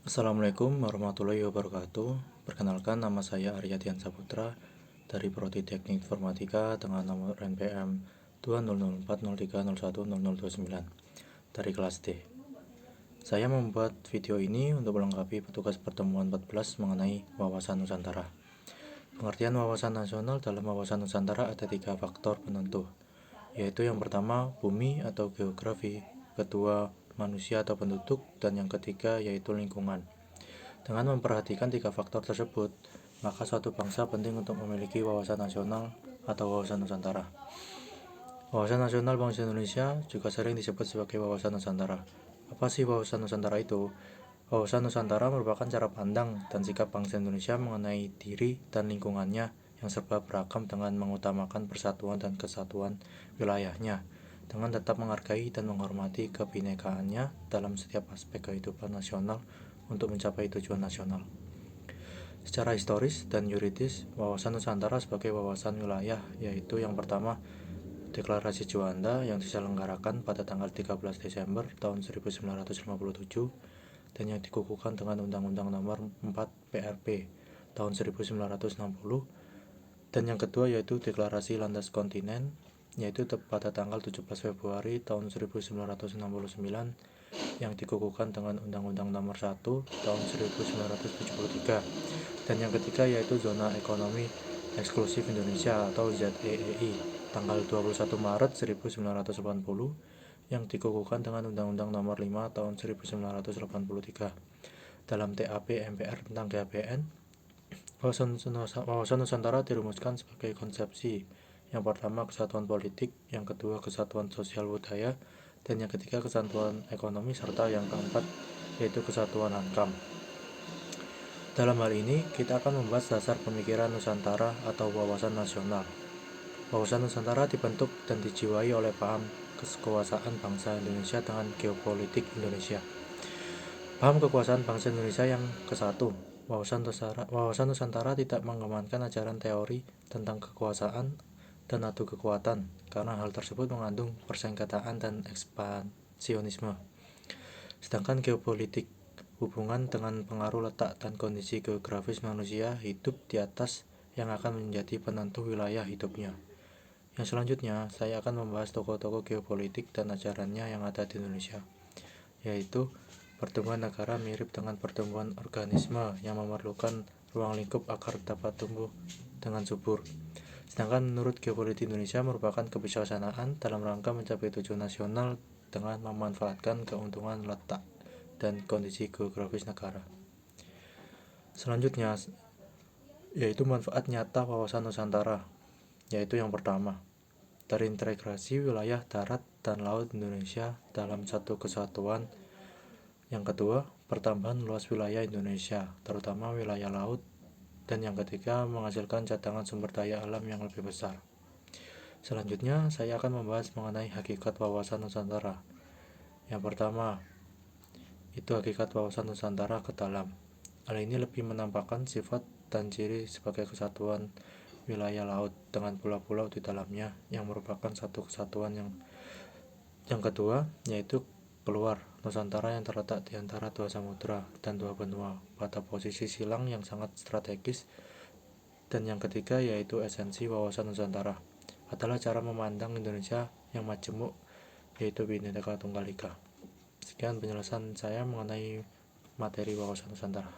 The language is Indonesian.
Assalamualaikum warahmatullahi wabarakatuh. Perkenalkan, nama saya Aryadian Saputra dari Prodi Teknik Informatika dengan nomor NPM 200403010029 dari kelas D. Saya membuat video ini untuk melengkapi petugas pertemuan 14 mengenai wawasan Nusantara. Pengertian wawasan nasional: dalam wawasan Nusantara ada 3 faktor penentu, yaitu yang pertama bumi atau geografi, kedua manusia atau penduduk, dan yang ketiga yaitu lingkungan. Dengan memperhatikan 3 faktor tersebut, maka suatu bangsa penting untuk memiliki wawasan nasional atau wawasan Nusantara. Wawasan nasional bangsa Indonesia juga sering disebut sebagai wawasan Nusantara. Apa sih wawasan Nusantara itu? Wawasan Nusantara merupakan cara pandang dan sikap bangsa Indonesia mengenai diri dan lingkungannya yang serba beragam dengan mengutamakan persatuan dan kesatuan wilayahnya, dengan tetap menghargai dan menghormati kebinekaannya dalam setiap aspek kehidupan nasional untuk mencapai tujuan nasional. Secara historis dan yuridis, wawasan Nusantara sebagai wawasan wilayah yaitu yang pertama, Deklarasi Juanda yang diselenggarakan pada tanggal 13 Desember tahun 1957 dan yang dikukuhkan dengan Undang-Undang Nomor 4 PRP tahun 1960. Dan yang kedua yaitu Deklarasi Landas Kontinen yaitu pada tanggal 17 Februari tahun 1969 yang dikukuhkan dengan Undang-Undang Nomor 1 tahun 1973. Dan yang ketiga yaitu Zona Ekonomi Eksklusif Indonesia atau ZEEI tanggal 21 Maret 1980 yang dikukuhkan dengan Undang-Undang Nomor 5 tahun 1983. Dalam TAP MPR tentang GAPN, wawasan Nusantara dirumuskan sebagai konsepsi: yang pertama kesatuan politik, yang kedua kesatuan sosial budaya, dan yang ketiga kesatuan ekonomi, serta yang keempat yaitu kesatuan hankam. Dalam hal ini, kita akan membahas dasar pemikiran Nusantara atau wawasan nasional. Wawasan Nusantara dibentuk dan dijiwai oleh paham kekuasaan bangsa Indonesia dengan geopolitik Indonesia. Paham kekuasaan bangsa Indonesia yang ke-1. Wawasan Nusantara tidak mengedepankan ajaran teori tentang kekuasaan dan adu kekuatan, karena hal tersebut mengandung persengketaan dan ekspansionisme. Sedangkan geopolitik hubungan dengan pengaruh letak dan kondisi geografis manusia hidup di atas yang akan menjadi penentu wilayah hidupnya. Yang selanjutnya, saya akan membahas tokoh-tokoh geopolitik dan ajarannya yang ada di Indonesia, yaitu pertumbuhan negara mirip dengan pertumbuhan organisme yang memerlukan ruang lingkup agar dapat tumbuh dengan subur. Sedangkan menurut geopolitik Indonesia merupakan kebijaksanaan dalam rangka mencapai tujuan nasional dengan memanfaatkan keuntungan letak dan kondisi geografis negara. Selanjutnya yaitu manfaat nyata wawasan Nusantara, yaitu yang pertama, terintegrasi wilayah darat dan laut Indonesia dalam satu kesatuan. Yang kedua, pertambahan luas wilayah Indonesia, terutama wilayah laut. Dan yang ketiga, menghasilkan cadangan sumber daya alam yang lebih besar. Selanjutnya, saya akan membahas mengenai hakikat wawasan Nusantara. Yang pertama, itu hakikat wawasan Nusantara ke dalam. Hal ini lebih menampakkan sifat dan ciri sebagai kesatuan wilayah laut dengan pulau-pulau di dalamnya yang merupakan satu kesatuan. Yang kedua, yaitu keluar Nusantara yang terletak di antara 2 samudra dan 2 benua pada posisi silang yang sangat strategis. Dan yang ketiga, yaitu esensi wawasan Nusantara adalah cara memandang Indonesia yang majemuk, yaitu Bhinneka Tunggal Ika. Sekian penjelasan saya mengenai materi wawasan Nusantara.